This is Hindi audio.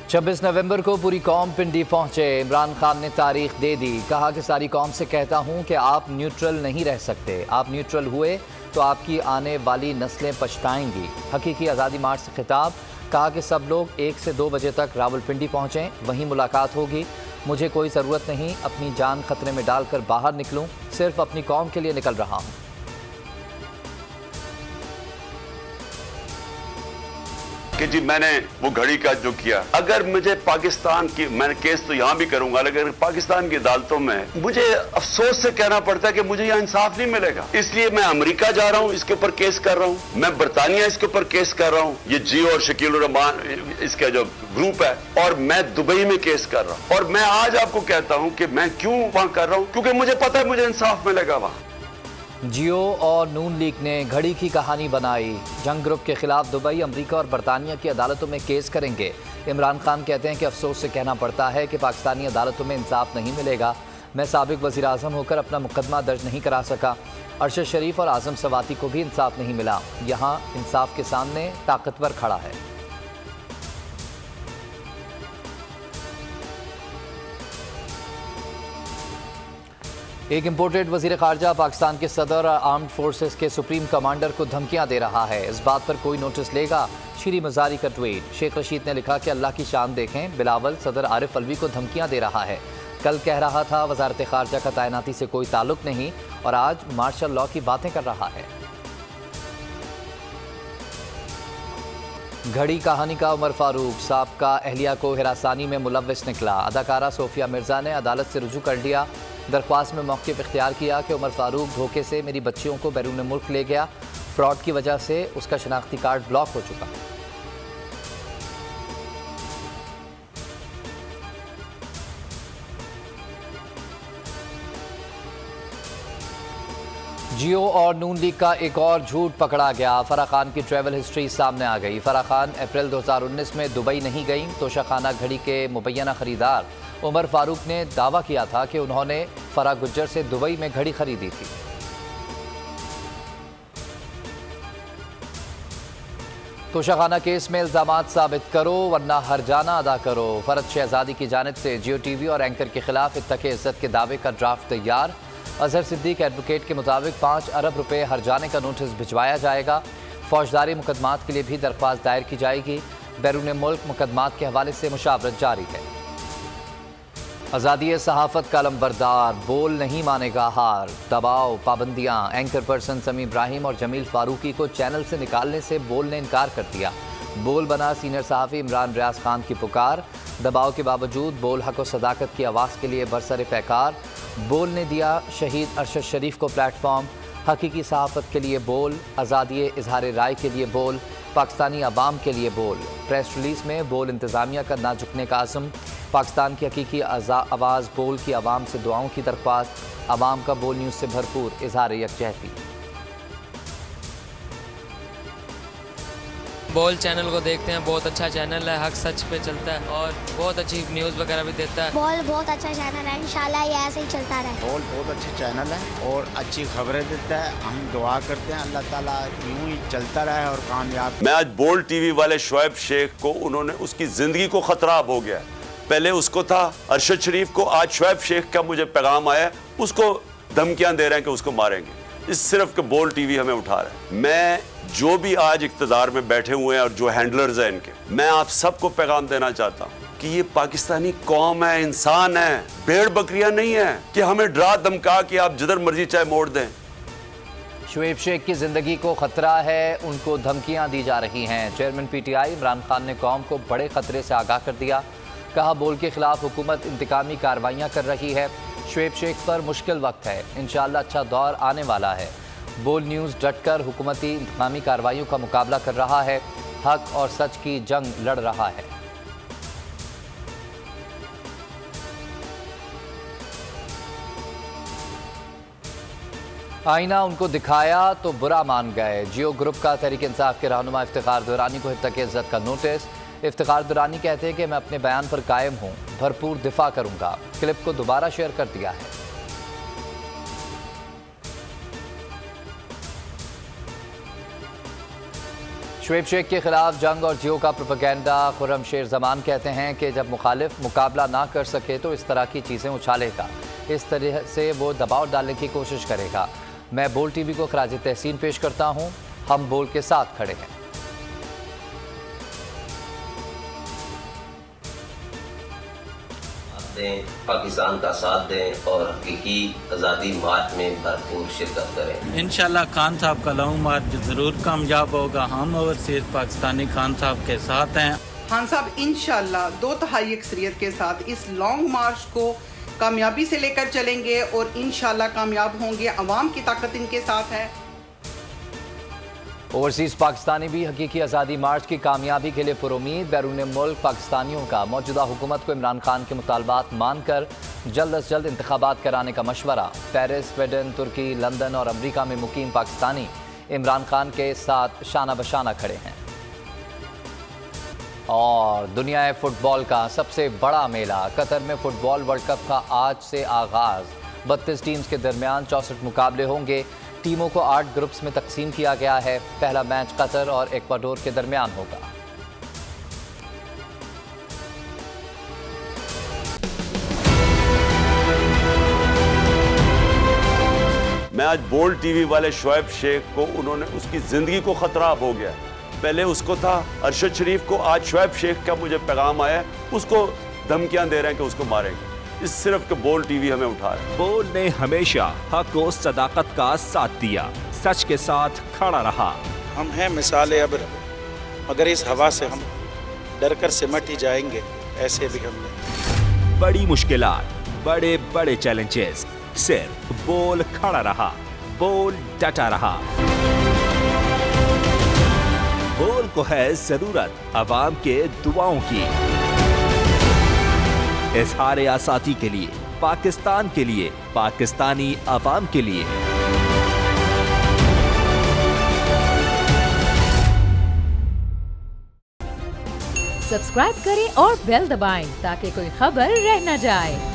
26 नवंबर को पूरी कौम पिंडी पहुंचे। इमरान खान ने तारीख दे दी। कहा कि सारी कौम से कहता हूं कि आप न्यूट्रल नहीं रह सकते। आप न्यूट्रल हुए तो आपकी आने वाली नस्लें पछताएंगी। हकीकी आज़ादी मार्च से खिताब। कहा कि सब लोग 1 से 2 बजे तक रावलपिंडी पहुंचें, वहीं मुलाकात होगी। मुझे कोई ज़रूरत नहीं अपनी जान खतरे में डालकर बाहर निकलूं, सिर्फ अपनी कौम के लिए निकल रहा हूं। कि जी मैंने वो घड़ी का जो किया, अगर मुझे पाकिस्तान की, मैंने केस तो यहां भी करूंगा, लेकिन पाकिस्तान की अदालतों में मुझे अफसोस से कहना पड़ता है कि मुझे यहां इंसाफ नहीं मिलेगा। इसलिए मैं अमेरिका जा रहा हूं, इसके ऊपर केस कर रहा हूं, मैं बरतानिया इसके ऊपर केस कर रहा हूं, ये जियो और शकील उर रहमान इसका जो ग्रुप है, और मैं दुबई में केस कर रहा हूं। और मैं आज आपको कहता हूं कि मैं क्यों वहां कर रहा हूं, क्योंकि मुझे पता है मुझे इंसाफ मिलेगा वहां। जियो और नून लीग ने घड़ी की कहानी बनाई। जंग ग्रुप के खिलाफ दुबई, अमेरिका और बरतानिया की अदालतों में केस करेंगे। इमरान खान कहते हैं कि अफसोस से कहना पड़ता है कि पाकिस्तानी अदालतों में इंसाफ नहीं मिलेगा। मैं साबिक वज़ीर आज़म होकर अपना मुकदमा दर्ज नहीं करा सका। अरशद शरीफ और आज़म सवाती को भी इंसाफ नहीं मिला। यहाँ इंसाफ के सामने ताकतवर खड़ा है। एक इम्पोर्टेड वज़ीर ख़ारजा पाकिस्तान के सदर आर्म्ड फोर्सेस के सुप्रीम कमांडर को धमकियां दे रहा है। इस बात पर कोई नोटिस लेगा? शीरी मज़ारी का ट्वीट। शेख रशीद ने लिखा कि अल्लाह की शान देखें, बिलावल सदर आरिफ अलवी को धमकियां दे रहा है। कल कह रहा था वज़ारत ख़ारजा का तैनाती से कोई ताल्लुक नहीं, और आज मार्शल लॉ की बातें कर रहा है। घड़ी कहानी का उमर फारूक साबका अहलिया को हिरासानी में मुलव्विस निकला। अदाकारा सोफिया मिर्ज़ा ने अदालत से रुजू कर लिया। दरख्वास्त में मौक़िफ़ इख्तियार किया कि उमर फारूक धोखे से मेरी बच्चियों को बैरून मुल्क ले गया। फ्रॉड की वजह से उसका शनाख्ती कार्ड ब्लॉक हो चुका। जियो और नून लीग का एक और झूठ पकड़ा गया। फराह खान की ट्रैवल हिस्ट्री सामने आ गई। फराह खान अप्रैल 2019 में दुबई नहीं गई। तोशाखाना घड़ी के मुबैना खरीदार उमर फारूक ने दावा किया था कि उन्होंने फराह गुज्जर से दुबई में घड़ी खरीदी थी। तोशाखाना केस में इल्जामात साबित करो वरना हरजाना अदा करो। फरद शहजादी की जानिब से जियो टीवी और एंकर के खिलाफ इत्तके इज्जत के दावे का ड्राफ्ट तैयार। अजहर सिद्दीक एडवोकेट के मुताबिक 5 अरब रुपए हरजाने का नोटिस भिजवाया जाएगा। फौजदारी मुकदमात के लिए भी दरख्वास्त दायर की जाएगी। बैरून मुल्क मुकदमात के हवाले से मुशावरत जारी है। आज़ादी सहाफ़त का लंबरदार, बोल नहीं मानेगा हार। दबाव, पाबंदियाँ। एंकर पर्सन समी इब्राहिम और जमील फारूकी को चैनल से निकालने से बोल ने इनकार कर दिया। बोल बना सीनियर सहाफ़ी इमरान रियाज खान की पुकार। दबाव के बावजूद बोल हक व सदाकत की आवाज़ के लिए बरसर पैकार। बोल ने दिया शहीद अरशद शरीफ को प्लेटफॉर्म। हकीकी सहाफ़त के लिए बोल, आज़ादी इजहार राय के लिए बोल, पाकिस्तानी अवाम के लिए बोल। प्रेस रिलीज़ में बोल इंतज़ामिया का ना झुकने का आज़म। पाकिस्तान की हकीकी आवाज़ बोल की आवाम से दुआओं की दरख्वास्त। आवाम का बोल न्यूज़ से भरपूर इजहार यकजहती। बोल चैनल को देखते हैं, बहुत अच्छा चैनल है, हक सच पे चलता है और बहुत अच्छी न्यूज़ वगैरह भी देता है। बोल बहुत अच्छा चैनल है, इंशाल्लाह ये ऐसे ही चलता रहे। बोल बहुत अच्छा चैनल है और अच्छी खबरें देता है। हम दुआ करते हैं अल्लाह ताला यूं ही चलता रहे और कामयाब। मैं आज बोल टीवी वाले शुएब शेख को, उन्होंने उसकी जिंदगी को खतरा हो गया। पहले उसको था अरशद शरीफ को, आज शुएब शेख का मुझे पैगाम आया, उसको धमकियां दे रहे हैं कि उसको मारेंगे। इस सिर्फ के बोल टीवी हमें उठा रहा है। मैं जो भी आज इक़्तिदार में बैठे हुए हैं और जो हैंडलर्स हैं इनके, मैं आप सबको पैगाम देना चाहता हूँ कि ये पाकिस्तानी कौम है, इंसान है, भेड़ बकरियां नहीं है कि हमें डरा धमका कि आप जिधर मर्जी चाहे मोड़ दें। शुएब शेख की जिंदगी को खतरा है, उनको धमकियां दी जा रही हैं। चेयरमैन पीटीआई इमरान खान ने कौम को बड़े खतरे से आगाह कर दिया। कहा बोल के खिलाफ हुकूमत इंतकामी कार्रवाइयाँ कर रही है। शुएब शेख पर मुश्किल वक्त है, इंशाअल्लाह अच्छा दौर आने वाला है। बोल न्यूज़ डटकर हुकूमती इंतकामी कार्रवाइयों का मुकाबला कर रहा है, हक और सच की जंग लड़ रहा है। आईना उनको दिखाया तो बुरा मान गए। जियो ग्रुप का तहरीक इंसाफ के रहनुमा इफ्तिखार दुरानी को हित्तक इज्जत का नोटिस। इफ्तिखार दुरानी कहते हैं कि मैं अपने बयान पर कायम हूँ, भरपूर दिफा करूँगा। क्लिप को दोबारा शेयर कर दिया है। शुएब शेख के खिलाफ जंग और जियो का प्रोपेगेंडा। खुर्रम शेर जमान कहते हैं कि जब मुखालिफ मुकाबला ना कर सके तो इस तरह की चीज़ें उछालेगा, इस तरह से वो दबाव डालने की कोशिश करेगा। मैं बोल टीवी को खराज तहसीन पेश करता हूँ, हम बोल के साथ खड़े हैं। पाकिस्तान का साथ दें और हकीकी आज़ादी मार्च में भरपूर शिरकत करें। इंशाल्लाह खान साहब का लॉन्ग मार्च ज़रूर कामयाब होगा। हम ओवरसीज़ पाकिस्तानी खान साहब के साथ हैं। खान साहब इंशाल्लाह 2/3 अक्सरियत के साथ इस लॉन्ग मार्च को कामयाबी से लेकर चलेंगे और इंशाल्लाह कामयाब होंगे। अवाम की ताकत इनके साथ है। ओवरसीज़ पाकिस्तानी भी हकीकी आज़ादी मार्च की कामयाबी के लिए पुरुमीद। बैरून मुल्क पाकिस्तानियों का मौजूदा हुकूमत को इमरान खान के मुतालबात मानकर जल्द अज जल्द इंतखाबात कराने का मशवरा। पेरिस, स्वीडन, तुर्की, लंदन और अमरीका में मुकीम पाकिस्तानी इमरान खान के साथ शाना बशाना खड़े हैं। और दुनिया फुटबॉल का सबसे बड़ा मेला कतर में फुटबॉल वर्ल्ड कप का आज से आगाज़। 32 टीम्स के दरमियान 64 मुकाबले होंगे। टीमों को 8 ग्रुप्स में तकसीम किया गया है। पहला मैच कतर और इक्वाडोर के दरमियान होगा। मैं आज बोल्ड टीवी वाले शुएब शेख को, उन्होंने उसकी जिंदगी को खतरा हो गया। पहले उसको था अरशद शरीफ को, आज शुएब शेख का मुझे पैगाम आया, उसको धमकियां दे रहे हैं कि उसको मारेंगे। इस सिर्फ के बोल्ड टीवी हमें उठा रहा है। बोल्ड ने हमेशा हक और सदाकत का साथ दिया, सच के साथ खड़ा रहा। हम हैं मिसाले अब्र, मगर इस हवा से हम डर कर सिमट ही जाएंगे, ऐसे भी हमने। बड़ी मुश्किलात, बड़े बड़े चैलेंजेस, सिर्फ बोल खड़ा रहा, बोल डटा रहा। बोल को है जरूरत अवाम के दुआओं की। इज़हार आज़ादी के लिए, पाकिस्तान के लिए, पाकिस्तानी अवाम के लिए। सब्सक्राइब करें और बेल दबाएं ताकि कोई खबर रह न जाए।